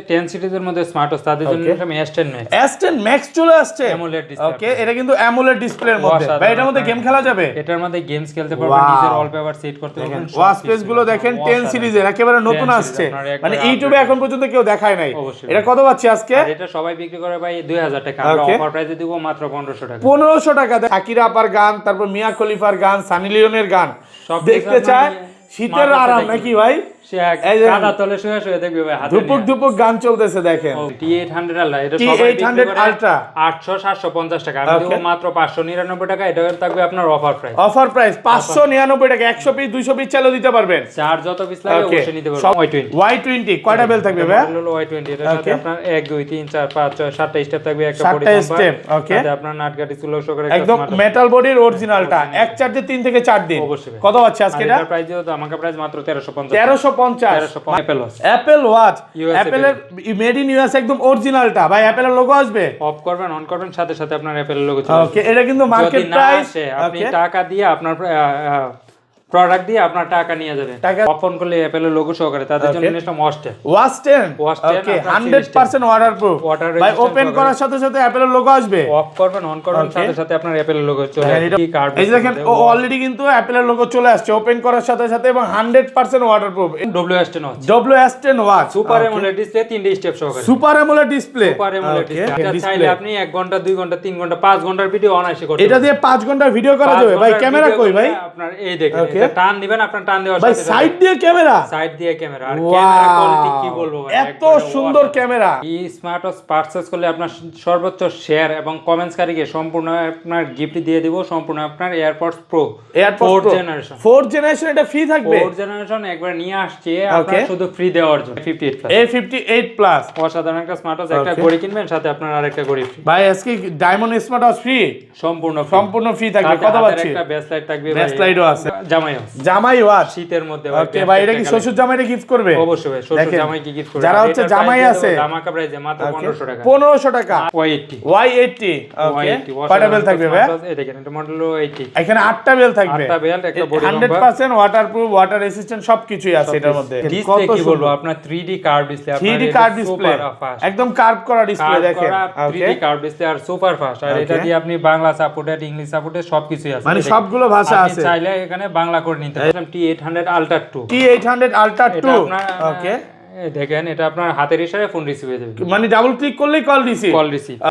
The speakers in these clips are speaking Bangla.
10 সিরিজের মধ্যে স্মার্ট ওয়াচ তাদের জন্য আমি S10 Max। S10 Max চলে আসছে AMOLED ডিসপ্লে। ওকে, এটা কিন্তু AMOLED ডিসপ্লের মধ্যে ভাই, এটার মধ্যে গেম খেলা যাবে, এটার মধ্যে গেমস খেলতে পারবেন, নিজের ওয়ালপেপার সেট করতে পারবেন। ওয়াচ পেজ গুলো দেখেন 10 সিরিজের একেবারে নতুন আসছে, মানে ইউটিউবে এখন পর্যন্ত কেউ দেখায় নাই। এটা কত পাচ্ছি আজকে? এটা সবাই বিক্রি করে ভাই 2000 টাকা, আমরা অফার প্রাইসে দিব মাত্র 1500 টাকা। 1500 টাকা। শাকিরা আপার গান, তারপর মিয়া খলিফার গান, সানি লিওনের গান দেখতে চায়, শীতের আরাম নাকি ভাই? ধুপুক গান চলতেছে দেখেন। T800 Ultra, এটা T800 Ultra 800-750 টাকা, আমি দেব মাত্র 599 টাকা। এটা থাকবে আপনার অফার প্রাইস। অফার প্রাইস 599 টাকা। 100 পিস 200 পিস চাইলেও দিতে পারবেন, চার যত পিস লাগে অবশ্যই নিতে পারবেন। Y20 কয়টা বেল থাকবে ভাই? Y20 এর সাথে আপনার 1 2 3 4 5 6 7টা স্টেপ থাকবে, একটা বডি স্টেপ। ওকে, সাথে আপনার নাটগাটি সুলো করে একদম মেটাল বডির অরিজিনালটা, এক চার্জে 3 থেকে 4 দিন। অবশ্যই। কত আছে আজকে এটা? এটার প্রাইস দিও তো আমাকে প্রাইস মাত্র 1350। 1350 অ্যাপল ওয়াচ, অ্যাপলের মেড ইন ইউএস, একদম অরিজিনালটা ভাই। অ্যাপলের লোগো আসবে, অফ করবেন অন করবেন সাথে সাথে আপনার অ্যাপলের লোগো চলে আসবে। ওকে, এটা কিন্তু মার্কেট প্রাইস, আপনি টাকা দিয়ে আপনার প্রোডাক্ট দিয়ে আপনার টাকা নিয়ে যাবেন, ওপেন করলে অ্যাপলের লোগো শো করে, তাদের জন্য এটা ওয়াচ 10 ওকে 100% ওয়াটারপ্রুফ ভাই। ওপেন করার সাথে সাথে অ্যাপলের লোগো আসবে, অফ করবেন অন করবেন সাথে সাথে আপনার অ্যাপলের লোগো চলে আসবে। এই দেখেন অলরেডি কিন্তু অ্যাপলের লোগো চলে আসছে ওপেন করার সাথে সাথে, এবং 100% waterproof. WS10 watch super AMOLED display, 3 step সহকারে super AMOLED display. Super AMOLED display চাইলে আপনি 1 ঘন্টা 2 ঘন্টা 3 ঘন্টা 5 ঘন্টার ভিডিও অনায়াসে করতে এটা দিয়ে 5 ঘন্টার ভিডিও করা যাবে ভাই। ক্যামেরা কই ভাই? আপনার এই দেখেন, এটা টান দিবেন, আপনার টান দেওয়ার ভাই সাথে সাইড দিয়ে ক্যামেরা, সাইড দিয়ে ক্যামেরা, আর ক্যামেরা কোয়ালিটি কি বলবো ভাই, এত সুন্দর ক্যামেরা। এই স্মার্ট ওয়াচ পারচেজ করলে আপনার সর্বোচ্চ শেয়ার এবং কমেন্টস কারীকে সম্পূর্ণ আপনার গিফট দিয়ে দিব, সম্পূর্ণ আপনার AirPods pro 4th generation. 4th generation এটা ফ্রি থাকবে। 4th জেনারেশন একবার নিয়ে আসছে আপনার শুধু ফ্রি দেওয়ার জন্য। 58 প্লাস অসাধারণ একটা স্মার্ট ওয়াচ, একটা ঘড়ি কিনবেন সাথে আপনার আরেকটা ঘড়ি ফ্রি ভাই। আজকে ডায়মন্ড স্মার্ট ওয়াচ ফ্রি, সম্পূর্ণ ফ্রি থাকবে। কত পাচ্ছি? একটা বেস লাইট থাকবে, বেস লাইটও আছে, জামাই ওয়াচ শীতের মধ্যে ওকে ভাই। এটা কি শ্বশুর জামাইরে গিফট করবে? অবশ্যই ভাই, শ্বশুর জামাইকে গিফট করবে। যারা হচ্ছে জামাই আছে ধামাকা প্রাইসে মাত্র 1500 টাকা। 1500 টাকা। Y80 ওকে, কয়টা বেল থাকবে ভাই? এই দেখেন, এটা মডেল 80, এখানে 8টা বেল থাকবে, 8টা বেল, একটা বডি 100% ওয়াটারপ্রুফ, ওয়াটার রেসিস্ট্যান্ট সবকিছুই আছে এটার মধ্যে। ডিসপ্লে কি বলবো আপনার 3D curve display, 3D curve display, একদম কার্ভ করা ডিসপ্লে দেখেন। 3D কার্ভ ডিসপ্লে আর সুপার ফাস্ট, আর এটা দিয়ে আপনি বাংলা সাপোর্টেড, ইংলিশ সাপোর্টেড সবকিছুই আছে, মানে সবগুলো ভাষা আছে। আপনি চাইলে এখানে বাংলা করে নিতে পারেন। T800 Ultra 2, T800 Ultra 2 ওকে, দেখেন এটা আপনার হাতের ইশারায় ফোন রিসিভ হয়ে যাবে, মানে ডাবল ক্লিক করলেই call receive.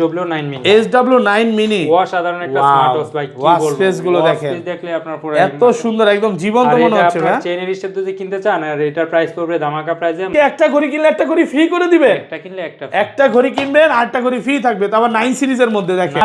SW9 mini, SW9 mini অসাধারণ একটা স্মার্ট ওয়াচ ভাই। কি বলবো, ফেস গুলো দেখেন, দেখলে আপনার পুরো এত সুন্দর, একদম জীবন্ত মনে হচ্ছে না? চেনের স্টেপ যদি কিনতে চান, আর এটার প্রাইস পড়বে ধামাকা প্রাইসে। একটা ঘড়ি কিনলে একটা ঘড়ি ফ্রি করে দিবে, একটা কিনলে একটা ঘড়ি কিনবেন আরেকটা ঘড়ি ফ্রি থাকবে। তারপর 9 সিরিজের মধ্যে দেখেন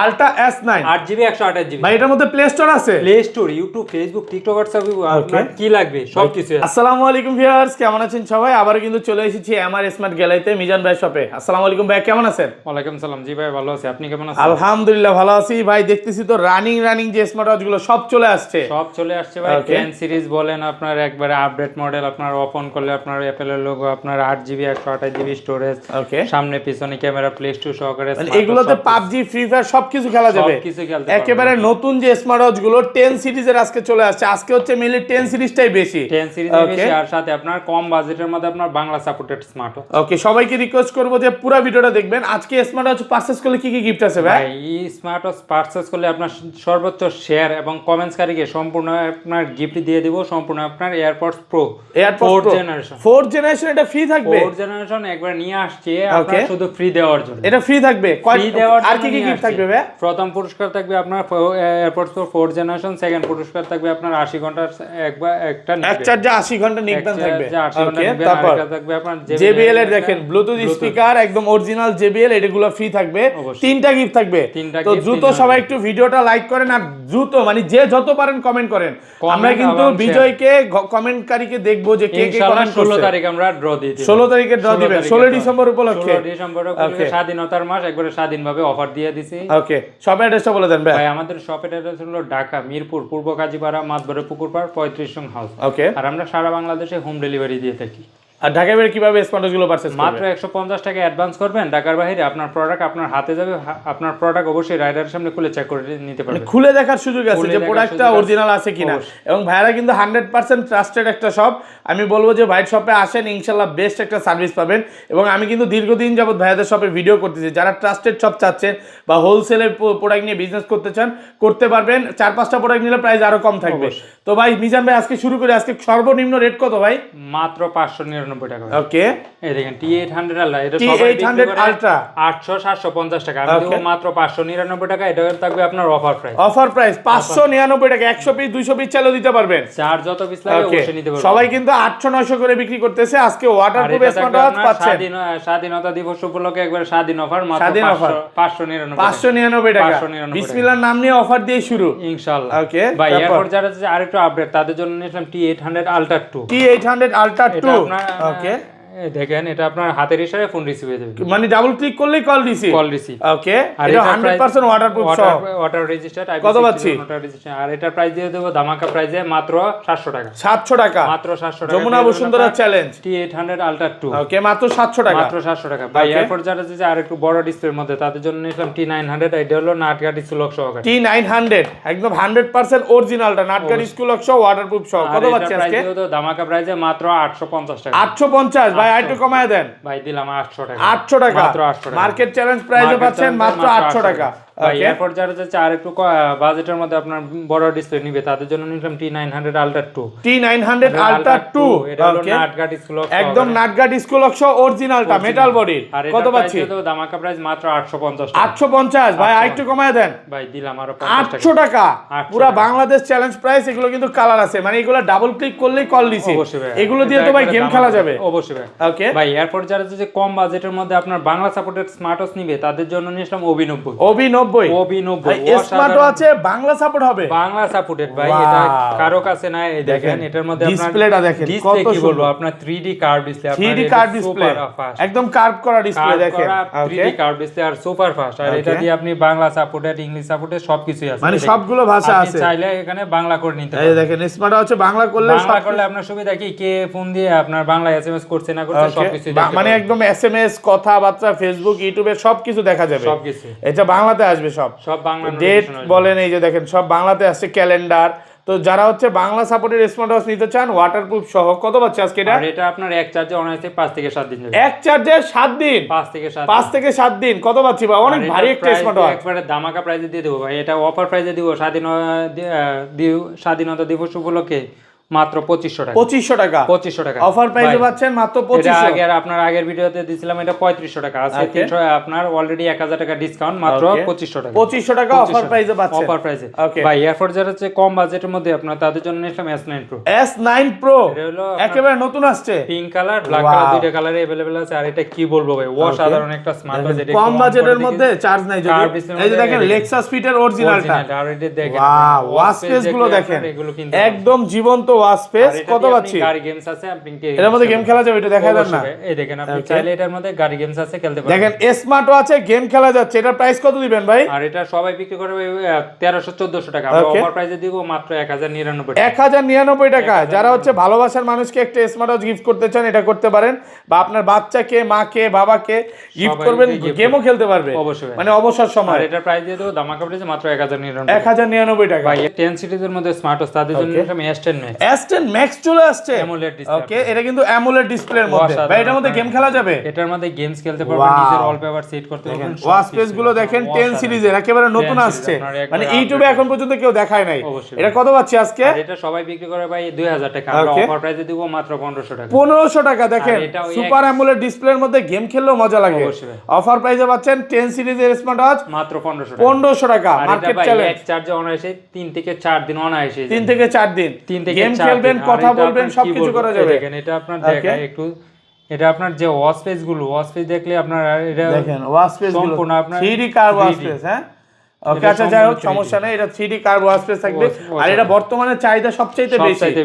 Ultra S9 8GB 128GB ভাই। এটার মধ্যে প্লে স্টোর আছে, play store, YouTube, Facebook, TikTok, WhatsApp, আপনার কি লাগবে সবকিছু আছে। আসসালামু আলাইকুম ভিউয়ার্স, কেমন আছেন সবাই? আবারো কিন্তু চলে এসেছি আমার স্মার্ট গ্যালারিতে, মিজান ভাই শপে। আসসালামু আলাইকুম ভাই, কেমন আছেন? ওয়ালাইকুম সালাম। জি ভাই ভালো আছি, আপনি কেমন আছেন? আলহামদুলিল্লাহ ভালো আছি ভাই। দেখতেছি তো রানিং যে স্মার্ট ওয়াচ গুলো সব চলে আসছে ভাই। 10 সিরিজ বলেন, আপনার একবারে আপডেট মডেল, আপনার ওপেন করলে আপনার অ্যাপলের লোগো, আপনার 8GB 128GB স্টোরেজ, সামনে পিছনে ক্যামেরা, প্লে স্টোর সহকারে, এগুলোতে পাবজি, ফ্রি ফায়ার সবকিছু খেলা যাবে, একেবারে নতুন যে স্মার্ট ওয়াচ গুলো 10 সিরিজের আজকে চলে আসছে। আজকে হচ্ছে মেইনলি 10 সিরিজটাই বেশি, 10 সিরিজ বেশি, আর সাথে আপনার কম বাজেটের মধ্যে আপনার বাংলা সাপোর্টেড স্মার্ট ওয়াচ। ওকে, সবাইকে রিকোয়েস্ট করব যে পুরো ভিডিওটা দেখবেন। আজকে স্মার্ট ওয়াচ পারচেজ করলে কি কি গিফট আছে ভাই? এই স্মার্ট ওয়াচ পারচেজ করলে আপনার সর্বোচ্চ শেয়ার এবং কমেন্টস কারীকে সম্পূর্ণ আপনার গিফট দিয়ে দিব, সম্পূর্ণ আপনার এয়ারপডস প্রো 4th জেনারেশন এটা ফ্রি থাকবে। 4th জেনারেশন একবার নিয়ে আসছে আপনার শুধু ফ্রি দেওয়ার জন্য, এটা ফ্রি থাকবে। আর কি কি গিফট থাকবে ভাই? প্রথম পুরস্কার থাকবে আপনার AirPods pro 4th generation, second পুরস্কার থাকবে আপনার 80 ঘন্টার একটা এক চার্জে 80 ঘন্টা নিকবান থাকবে। ওকে, তারপর থাকবে আপনার JBL এর দেখেন ব্লুটুথ স্পিকার, একদম অরিজিনাল JBL, এগুলো ফ্রি থাকবে। 3টা গিফট থাকবে। তো দ্রুত সবাই একটু ভিডিওটা লাইক করেন, আর দ্রুত মানে যে যত পারেন কমেন্ট করেন। আমরা কিন্তু বিজয়কে কমেন্টকারীকে দেখবো যে কে কে কমেন্ট করছে। 16 তারিখ আমরা ড্র দিয়ে দিব, 16 তারিখে ড্র দিবেন, 16 ডিসেম্বর উপলক্ষে। 16 ডিসেম্বর উপলক্ষে স্বাধীনতার মাস, একবারে স্বাধীনভাবে অফার দিয়ে দিছি। ওকে, শপ অ্যাড্রেসটা বলে দেন ভাই। আমাদের শপ অ্যাড্রেস হলো ঢাকা মিরপুর পূর্ব কাজীপাড়া মাতবরে পুকুরপাড় 35 নং হাউস। ওকে, আর আমরা সারা বাংলাদেশে হোম ডেলিভারি দিয়ে থাকি। আর ঢাকার বাইরে কিভাবে স্মার্টওয়াচ গুলো পারচেজ করবেন? মাত্র 150 টাকা অ্যাডভান্স করবেন, ঢাকার বাইরে আপনার প্রোডাক্ট আপনার হাতে যাবে, আপনার প্রোডাক্ট অবশ্যই রাইডারের সামনে খুলে চেক করে নিতে পারবেন, খুলে দেখার সুযোগ আছে যে প্রোডাক্টটা অরিজিনাল আছে কিনা। এবং ভাইরা কিন্তু 100% ট্রাস্টেড একটা শপ। আমি বলবো যে ভাইয়ের শপে আসেন, ইনশাআল্লাহ বেস্ট একটা সার্ভিস পাবেন। এবং আমি কিন্তু দীর্ঘদিন যাবত ভাইয়াদের শপে ভিডিও করতেছি, যারা ট্রাস্টেড শপ চাচ্ছেন বা হোলসেলের প্রোডাক্ট নিয়ে বিজনেস করতে চান করতে পারবেন। 4-5টা প্রোডাক্ট নিলে প্রাইস আরো কম থাকবে। তো ভাই মিজান ভাই আজকে শুরু করে, আজকে সর্বনিম্ন রেট কত ভাই? মাত্র 599 টাকা। ওকে, এই দেখেন T800 আলট্রা, এটা সবাই T800 আলট্রা 800-750 টাকা, আমি দেব মাত্র 599 টাকা। এটা থাকবে আপনার অফার প্রাইস। অফার প্রাইস 599 টাকা। 100 পিস 200 পিস চাইলেও দিতে পারবেন, চার যত পিস লাগে অবশ্যই নিতে পারবেন। সবাই কিন্তু 800-900 করে বিক্রি করতেছে। আজকে ওয়াটারপ্রুফ স্মার্টওয়াচ পাচ্ছেন স্বাধীনতা দিবস উপলক্ষে একবার স্বাধীন অফার, মাত্র 599 টাকা। বিসমিল্লাহর নাম নিয়ে অফার দিয়ে শুরু ইনশাআল্লাহ। ওকে ভাই, এরপর যারা আরেকটু আপডেট তাদের জন্য নিলাম T800 আলট্রা 2। T800 আলট্রা 2 ওকে, দেখেন এটা আপনার হাতের ইশারায় ফোন রিসিভ হয়ে যাবে, মানে ডাবল ক্লিক করলেই কল রিসিভ। ওকে, আর এটা 100% ওয়াটারপ্রুফ সহ, ওয়াটার রেজিস্টার্ড, কত পাচ্ছি? Water registered. আর এটার প্রাইস দিয়ে দেব ধামাকা প্রাইসে মাত্র 700 টাকা। 700 টাকা মাত্র 700 টাকা। Jamuna Bashundhara challenge T800 ultra 2 okay, মাত্র 700 টাকা। মাত্র 700 টাকা। ভাই এরপর যারা যে আরেকটু বড় ডিসপ্লের মধ্যে তাদের জন্য নিলাম T900, এটা হলো নাটকা ডিসপ্লে লক সহকারে। T900 একদম 100% অরিজিনালটা, নাটকা ডিসপ্লে লক সহ, ওয়াটারপ্রুফ সহ, কত পাচ্ছি আজকে? ধামাকা প্রাইসে মাত্র 850 টাকা। 850 ভাই, আরেকটু কমায় দেন ভাই, দিলাম 800 টাকা। 800 টাকা মাত্র 800 টাকা। মার্কেট চ্যালেঞ্জ প্রাইসে পাচ্ছেন মাত্র 800 টাকা। ভাই এরপর যারা যাচ্ছে আরেকটু বাজেটের মধ্যে আপনার বড় ডিসপ্লে নিবে তাদের জন্য নিলাম T900 আলট্রা 2। T900 আলট্রা 2 এটা হলো নাটকা ডিসপ্লে লক, একদম নাটকা ডিসপ্লে লক সহ, অরিজিনালটা মেটাল বডির, কত পাচ্ছি? তো ধামাকা প্রাইস মাত্র 850 টাকা। 850 ভাই, আরেকটু কমায় দেন ভাই, দিলাম আরো 800 টাকা। পুরো বাংলাদেশ চ্যালেঞ্জ প্রাইস। এগুলো কিন্তু কালার আছে, মানে এগুলো ডাবল ক্লিক করলেই কল রিসিভ, এগুলো দিয়ে তো ভাই গেম খেলা যাবে অবশ্যই ভাই। ওকে ভাই এরপর যারা যে কম বাজেটের মধ্যে আপনার বাংলা সাপোর্টেড স্মার্টওয়াচ নিবে তাদের জন্য নিলাম OB90 স্মার্ট আছে, বাংলা সাপোর্ট হবে, বাংলা সাপোর্টেড ভাই। এটা কারো কাছে নাই। এই দেখেন এটার মধ্যে আপনার ডিসপ্লেটা দেখেন কত কি বলবো, আপনার 3D curve display, 3D curve display, একদম কার্ভ করা ডিসপ্লে দেখেন, 3D কার্ভ ডিসপ্লে আর সুপার ফাস্ট। আর এটা দিয়ে আপনি বাংলা সাপোর্টেড, ইংলিশ সাপোর্টেড সবকিছুই আছে, মানে সবগুলো ভাষা আছে, চাইলে এখানে বাংলা করে নিতে পারেন। এই দেখেন স্মার্ট আছে, বাংলা করলে আপনার সুবিধা কি, কে ফোন দিয়ে আপনার বাংলা এসএমএস করছে না করছে সবকিছু, মানে একদম এসএমএস, কথাবার্তা, ফেসবুক, ইউটিউবে সবকিছু দেখা যাবে, সবকিছু এটা বাংলাতে আসবে, সব বাংলা ডেট বলেন, এই যে দেখেন সব বাংলাতে আসছে, ক্যালেন্ডার। তো যারা হচ্ছে বাংলা সাপোর্টের স্মার্টওয়াচ নিতে চান ওয়াটারপ্রুফ সহ, কত পাচ্ছে আজকে এটা? এটা আপনার এক চার্জে অনায়াসে 5 থেকে 7 দিন যাবে। এক চার্জে 7 দিন, 5 থেকে 7 দিন, কত পাচ্ছি ভাই? অনেক ভারী একটা স্মার্টওয়াচ, একবারে ধামাকা প্রাইসে দিয়ে দেবো ভাই। এটা অফার প্রাইসে দিব স্বাধীনতা দিবস উপলক্ষে মাত্র 2500 টাকা। 2500 টাকা অফার প্রাইসে পাচ্ছেন মাত্র 2500। এটা আগে আপনার আগের ভিডিওতে দিছিলাম এটা 3500 টাকা, আজকে 300 আপনার অলরেডি 1000 টাকা ডিসকাউন্ট, মাত্র 2500 টাকা। 2500 টাকা অফার প্রাইসে পাচ্ছেন, অফার প্রাইসে ভাই। এরপর যারা হচ্ছে কম বাজেটের মধ্যে আপনার তাদের জন্য নিলাম S9 Pro। S9 Pro একেবারে নতুন আসছে, পিঙ্ক কালার, ব্ল্যাক কালার, দুইটা কালারে अवेलेबल আছে। আর এটা কি বলবো ভাই, অসাধারণ একটা স্মার্টওয়াচ। এটা কম বাজেটের মধ্যে চার্জ নাই যদি, এই যে দেখেন লেক্সাস ফিটের অরিজিনালটা, আর এটা দেখেন ওয়াচ স্পেস গুলো দেখেন, একদম জীবন্ত ওয়াচ স্পেস, কত পাচ্ছি? গাড়ি গেমস আছে, আপনি এর মধ্যে গেম খেলা যাবে, এটা দেখা দেন না? এই দেখেন আপনি চাইলে এটার মধ্যে গাড়ি গেমস আছে, খেলতে পারবেন। দেখেন স্মার্ট ওয়াচে গেম খেলা যাচ্ছে, এটার প্রাইস কত দিবেন ভাই? আর এটা সবাই বিক্রি করে 1300-1400 টাকা, আমরা অফার প্রাইসে দিব মাত্র 1099 টাকা। 1099 টাকা। যারা হচ্ছে ভালোবাসার মানুষকে একটা স্মার্ট ওয়াচ গিফট করতে চান, এটা করতে পারেন, বা আপনার বাচ্চাকে, মাকে, বাবাকে গিফট করবেন, গেমও খেলতে পারবে অবশ্যই, মানে অবসর সময়। আর এটার প্রাইস দিয়ে দেব ধামাকা প্রাইসে মাত্র 1099 টাকা। ভাই 10 সিরিজের মধ্যে স্মার্টওয়াচ তাদের জন্য আমি S10 Max। S10 Max চলে আসছে, AMOLED ডিসপ্লে। ওকে, এটা কিন্তু AMOLED ডিসপ্লের মধ্যে, ভাই এটার মধ্যে গেম খেলা যাবে, এটার মধ্যে গেমস খেলতে পারবেন, নিজের ওয়ালপেপার সেট করতে পারবেন। ওয়াচ স্পেস গুলো দেখেন 10 সিরিজের একেবারে নতুন আসছে, মানে ইউটিউবে এখন পর্যন্ত কেউ দেখায় নাই। এটা কত পাচ্ছি আজকে? এটা সবাই বিক্রি করে ভাই 2000 টাকা, আমরা অফার প্রাইসে দিব মাত্র 1500 টাকা। 1500 টাকা। দেখেন সুপার AMOLED ডিসপ্লের মধ্যে গেম খেললেও মজা লাগে। অফার প্রাইসে পাচ্ছেন 10 সিরিজের স্মার্ট ওয়াচ মাত্র 1500 টাকা। মার্কেট চ্যালেঞ্জ, এক চার্জে অনায়াসে 3 থেকে 4 দিন অনায়াসে, 3 থেকে 4 দিন গেম খেলবেন, কথা বলবেন, সবকিছু করা যাবে। দেখেন এটা আপনার দেখায় একটু, এটা আপনার যে ওয়াচ পেজ গুলো, ওয়াচ পেজ দেখলে আপনার এটা দেখেন ওয়াচ পেজ গুলো সম্পূর্ণ আপনার 3D কার্ভ ওয়াচ পেজ, হ্যাঁ ওকে আচ্ছা যাই হোক সমস্যা নেই, এটা 3D কার্ভ ওয়াশ স্পেস থাকবে আর এটা বর্তমানে চাহিদা সবচেয়ে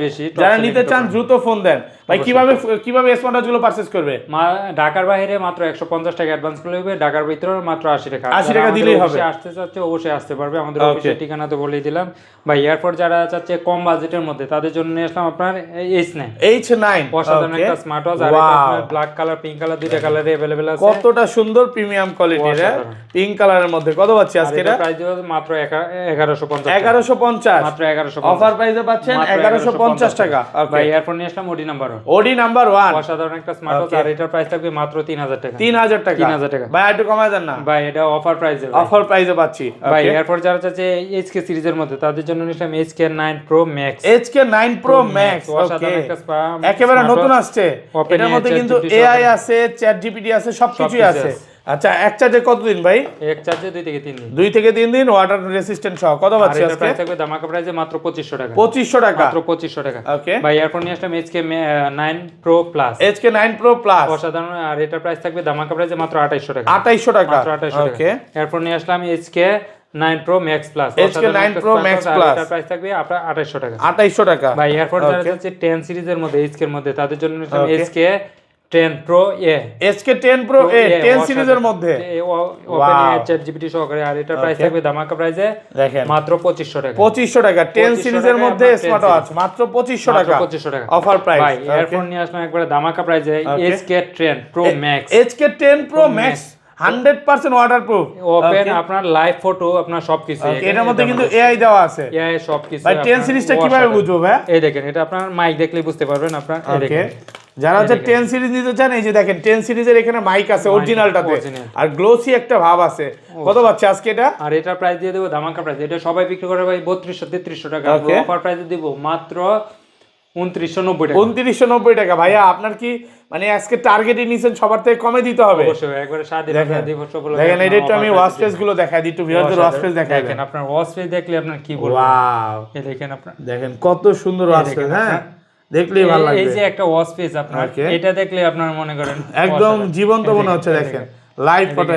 বেশি। যারা নিতে চান দ্রুত ফোন দেন। ভাই কিভাবে স্মার্ট ওয়াচ গুলো পারচেজ করবে? ঢাকার বাইরে মাত্র 150 টাকা অ্যাডভান্স করলে হবে, ঢাকার ভিতরে মাত্র 80 টাকা। 80 টাকা দিলেই হবে। আসতে চাচ্ছে অবশ্যই আসতে পারবে, আমাদের অফিসের ঠিকানা তো বলেই দিলাম ভাই। এরপর যারা চাচ্ছে কম বাজেটের মধ্যে তাদের জন্য নিয়ে আসলাম আপনার H9 অসাধারণ একটা স্মার্ট ওয়াচ। আর এটা আপনার ব্ল্যাক কালার পিঙ্ক কালার দুইটা কালারে अवेलेबल আছে। কতটা সুন্দর প্রিমিয়াম কোয়ালিটির পিঙ্ক কালারের মধ্যে। কত পাচ্ছি আজকে এটা? প্রাইস দিব মাত্র 1150 মাত্র 1150 অফার প্রাইসে পাচ্ছেন 1150 টাকা। ভাই এরপর নিয়ে আসলাম ওডি নাম্বার 1 অসাধারণ একটা স্মার্ট ওয়াচ। আর এটার প্রাইস থাকবে মাত্র 3000 টাকা। 3000 টাকা ভাই একটু কমায় দেন না ভাই, এটা অফার প্রাইসে পাচ্ছি ভাই। এরপর যারা চাচ্ছে HK সিরিজের মধ্যে তাদের জন্য নিলাম HK9 Pro Max। HK9 Pro Max অসাধারণ একটা একেবারে নতুন আসছে। এটার মধ্যে কিন্তু AI আছে, চ্যাট জিপিটি আছে, সবকিছুই আছে। আচ্ছা এক চার্জে কতদিন ভাই? এক চার্জে 2 থেকে 3 দিন। 2 থেকে 3 দিন ওয়াটার রেসিস্ট্যান্ট সহ। কত পাচ্ছি আজকে? প্রাইস থাকবে ধামাকা প্রাইসে মাত্র 2500 টাকা। 2500 টাকা মাত্র 2500 টাকা। ওকে ভাই এরপর নিয়ে আসলাম HK9 Pro Plus। HK9 Pro Plus অসাধারণ। আর এটার প্রাইস থাকবে ধামাকা প্রাইসে মাত্র 2800 টাকা। 2800 টাকা মাত্র 2800 টাকা। এরপর নিয়ে আসলাম HK9 Pro Max Plus। HK9 Pro Max Plus এটার প্রাইস থাকবে আপনার 2800 টাকা। 2800 টাকা ভাই এরপর যারা চাচ্ছে 10 সিরিজের মধ্যে HK এর মধ্যে তাদের জন্য নিলাম HK10 Pro A। HK10 Pro A 10 সিরিজের মধ্যে ওপেন এআই চ্যাট জিপিটি সহকারে। আর এটার প্রাইস থাকবে ধামাকা প্রাইসে দেখেন মাত্র 2500 টাকা। 2500 টাকা 10 সিরিজের মধ্যে স্মার্ট ওয়াচ মাত্র 2500 টাকা। 2500 টাকা অফার প্রাইস। ভাই এরপর নিয়ে আসলাম একবারে ধামাকা প্রাইসে HK10 Pro Max। HK10 Pro Max 100% waterproof open আপনার লাইভ ফটো আপনার সবকিছু। এটার মধ্যে কিন্তু এআই দেওয়া আছে। এআই সবকিছু। ভাই 10 সিরিজটা কিভাবে বুঝবো ভাই? এই দেখেন, এটা আপনার মাইক দেখলেই বুঝতে পারবেন আপনার। এই দেখেন যারা হচ্ছে 10 সিরিজ নিতে চান এই যে দেখেন 10 সিরিজের এখানে মাইক আছে অরিজিনালটাতে আর গ্লোসি একটা ভাব আছে। কত পাচ্ছে আজকে এটা? আর এটার প্রাইস দিয়ে দেব ধামাকা প্রাইস। এটা সবাই বিক্রি করে ভাই 3200-3300 টাকা। অফার প্রাইসে দিব মাত্র 2990 টাকা। 2990 টাকা। ভাইয়া আপনার কি মানে আজকে টার্গেটই নিছেন সবার থেকে কমে দিতে হবে? অবশ্যই একবারে স্বাধীন দিবস বলে। দেখেন এটা একটু আমি ওয়াশ পেজ গুলো দেখাই দিই, একটু ভিউয়ারদের ওয়াশ পেজ দেখাই দেখেন। আপনার ওয়াশ পেজ দেখলে আপনার কি বলবো। ওয়াও এই দেখেন আপনার, দেখেন কত সুন্দর ওয়াশ পেজ। হ্যাঁ দেখলেই ভালো লাগবে। এই যে একটা ওয়াশ পেজ আপনার, এটা দেখলে আপনার মনে করেন একদম জীবন্ত মনে হচ্ছে। দেখেন লাইভ ফটো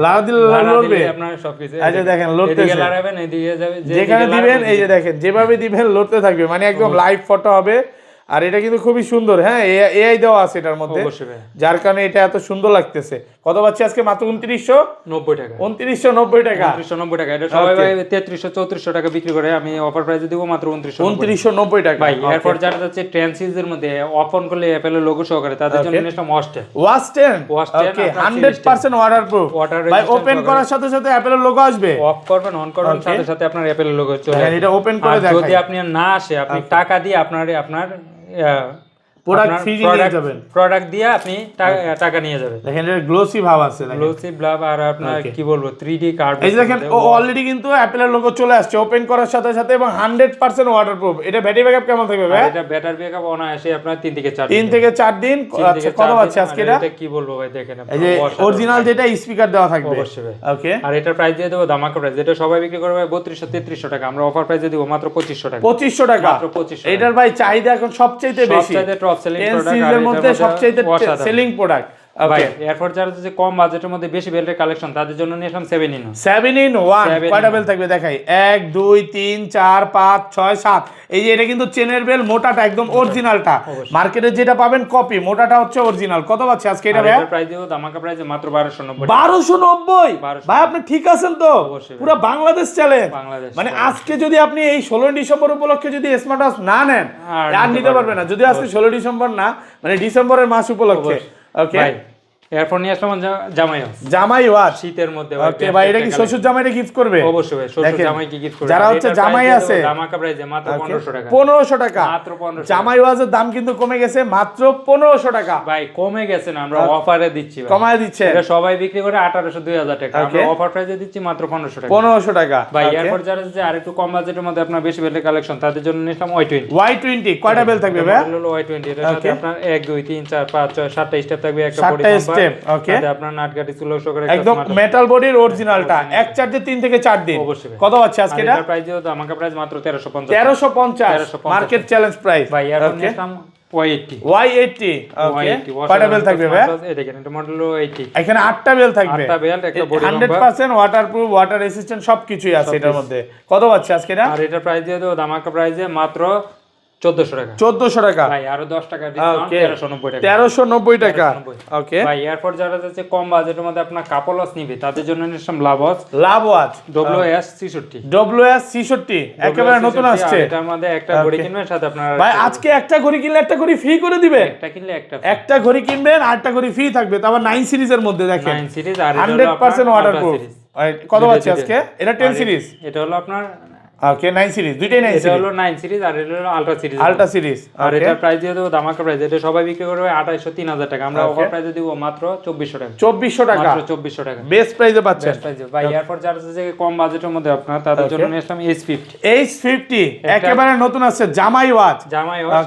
লাড়া দিলে লড়বে আপনার সবকিছু। এই যে দেখেন লড়তেছে, এদিকে লাড়াবেন এদিকে যাবে, যেখানে দিবেন এই যে দেখেন যেভাবে দিবেন লড়তে থাকবে, মানে একদম লাইভ ফটো হবে। আর এটা কিন্তু খুবই সুন্দর। হ্যাঁ এআই দেওয়া আছে এটার মধ্যে, যার কারণে এটা এত সুন্দর লাগতেছে। কত পাচ্ছি আজকে? মাত্র 2990 টাকা। 2990 টাকা। 2990 টাকা। এটা সবাই ভাই 3300-3400 টাকা বিক্রি করে, আমি অফার প্রাইসে দিব মাত্র 2990 টাকা। ভাই এরপর যারা যাচ্ছে 10 সিরিজের মধ্যে অফ অন করলে অ্যাপেলের লোগো সহকারে তাদের জন্য নিলাম ওয়াচ 10। ওকে 100% ওয়াটারপ্রুফ। ভাই ওপেন করার সাথে সাথে অ্যাপেলের লোগো আসবে। অফ করবেন অন করার সাথে সাথে আপনার অ্যাপেলের লোগো চলে আসবে। এটা ওপেন করে দেখাই। যদি আপনি না আসে, আপনি টাকা দিয়ে আপনার প্রোডাক্ট ফ্রি নিয়ে যাবেন। প্রোডাক্ট দিয়ে আপনি টাকা নিয়ে যাবেন। দেখেন এটা গ্লোসি ভাব আছে, গ্লোসি ভাব। আর আপনার কি বলবো 3D কার্ড। এই দেখেন অলরেডি কিন্তু অ্যাপেলের লোগো চলে আসছে ওপেন করার সাথে সাথে, এবং 100% ওয়াটারপ্রুফ। এটা ব্যাটারি ব্যাকআপ কেমন থাকবে ভাই? এটা ব্যাটারি ব্যাকআপ অনায়াসে আপনার 3 থেকে 4 দিন। আচ্ছা কত পাচ্ছে আজকে এটা? এটা কি বলবো ভাই, দেখেন এই যে অরিজিনাল যেটা স্পিকার দেওয়া থাকবে অবশ্যই। ওকে আর এটার প্রাইস দিয়ে দেব ধামাকা প্রাইস। এটা সবাই বিক্রি করবে 3200-3300 টাকা, আমরা অফার প্রাইসে দিব মাত্র 2500 টাকা। 2500 টাকা। মাত্র 2500। এটার ভাই চাহিদা এখন সবচেয়ে বেশি, সবচেয়ে টপ সেলিং প্রোডাক্ট। এর মধ্যে সবচেয়ে সেলিং প্রোডাক্ট। ভাই এরপর যারা যে কম বাজেটের মধ্যে বেশি বেল্টের কালেকশন তাদের জন্য নিয়ে আসলাম 7-in-1 কয়টা বেল থাকবে দেখাই। 1 2 3 4 5 6 7। এই যে এটা কিন্তু চেনের বেল, মোটাটা একদম অরিজিনালটা। মার্কেটে যেটা পাবেন কপি, মোটাটা হচ্ছে অরিজিনাল। কত পাচ্ছে আজকে এটা ভাই? এর প্রাইস দিব ধামাকা প্রাইসে মাত্র 1290। 1290 ভাই আপনি ঠিক আছেন তো? পুরো বাংলাদেশ চ্যালেঞ্জ। মানে আজকে যদি আপনি এই 16 ডিসেম্বর উপলক্ষে যদি স্মার্ট ওয়াচ না নেন আর নিতে পারবেন না। যদি আজকে 16 ডিসেম্বর না, মানে ডিসেম্বরের মাস উপলক্ষে। ওকে এরপর নিয়ে আসলাম জামাই ওয়াচ শীতের মধ্যে। ওকে ভাই এটা কি শ্বশুর জামাইরে গিফট করবে? অবশ্যই ভাই, শ্বশুর জামাইকে গিফট করবে। যারা হচ্ছে জামাই আছে ধামাকা প্রাইসে মাত্র 1500 টাকা। 1500 টাকা মাত্র 1500। জামাই ওয়াচের দাম কিন্তু কমে গেছে, মাত্র 1500 টাকা। ভাই কমে গেছে না, আমরা অফারে দিচ্ছি ভাই। কমায় দিচ্ছে। এটা সবাই বিক্রি করে 1800-2000 টাকা, আমরা অফার প্রাইসে দিচ্ছি মাত্র 1500 টাকা। 1500 টাকা। ভাই এরপর যারা যে আরেকটু কম বাজেটের মধ্যে আপনার বেশি বেল্টের কালেকশন তাদের জন্য নিলাম Y20 কয়টা বেল থাকবে ভাই? হলো Y20। এর সাথে আপনার 1 2 3 4 5 6 7টা স্টেপ থাকবে, একটা বডি স্টেপ। ওকে আপনার নাটগাটি সুলো সহকারে একদম মেটাল বডির অরিজিনালটা। এক চার্জে 3 থেকে 4 দিন। কত পাচ্ছে আজকে এটা? এর প্রাইস দিও আমাকে প্রাইস মাত্র 1350। 1350 মার্কেট চ্যালেঞ্জ প্রাইস। ভাই এর নিলাম Y80 ওকে কয়টা বেল থাকবে ভাই এই দেখেন এটা মডেল 80 এখানে 8টা বেল থাকবে 8টা বেল একটা বডি 100% ওয়াটারপ্রুফ ওয়াটার রেসিস্ট্যান্ট সবকিছুই আছে এটার মধ্যে কত পাচ্ছে আজকে এটা আর এটার প্রাইস দিয়ে দেবো ধামাকা প্রাইসে মাত্র 1400 টাকা 1400 টাকা ভাই আরো 10 টাকা ডিসকাউন্ট 1390 টাকা 1390 টাকা ওকে ভাই এরপর যারা যাচ্ছে কম বাজেটের মধ্যে আপনার কাপল ওয়াচ নিবে তাদের জন্য নিলাম লাভ ওয়াচ WS66 WS66 একেবারে নতুন আসছে এটার মধ্যে একটা ঘড়ি কিনবেন সাথে আপনার ভাই আজকে একটা ঘড়ি কিনলে একটা ঘড়ি ফ্রি করে দিবে একটা কিনলে একটা ঘড়ি কিনবেন আরেকটা ঘড়ি ফ্রি থাকবে তারপর 9 সিরিজের মধ্যে দেখেন 9 সিরিজ আর এটা হলো 100% ওয়াটারপ্রুফ কত আছে আজকে এটা 10 সিরিজ এটা হলো আপনার ওকে 9 সিরিজ দুইটাই 9 সিরিজ এটা হলো 9 সিরিজ আর এটা হলো আলট্রা সিরিজ আর ওকে এটা প্রাইস দিয়ে দেবো ধামাকা প্রাইস এটা সবাই বিক্রি করবে 2800 3000 টাকা আমরা অফার প্রাইসে দিব মাত্র 2400 টাকা 2400 টাকা মাত্র 2400 টাকা বেস্ট প্রাইসে পাচ্ছেন ভাই এরপর যারা আছে কম বাজেটের মধ্যে আপনার তাদের জন্য নিলাম H50 একেবারে নতুন আছে জামাই ওয়াচ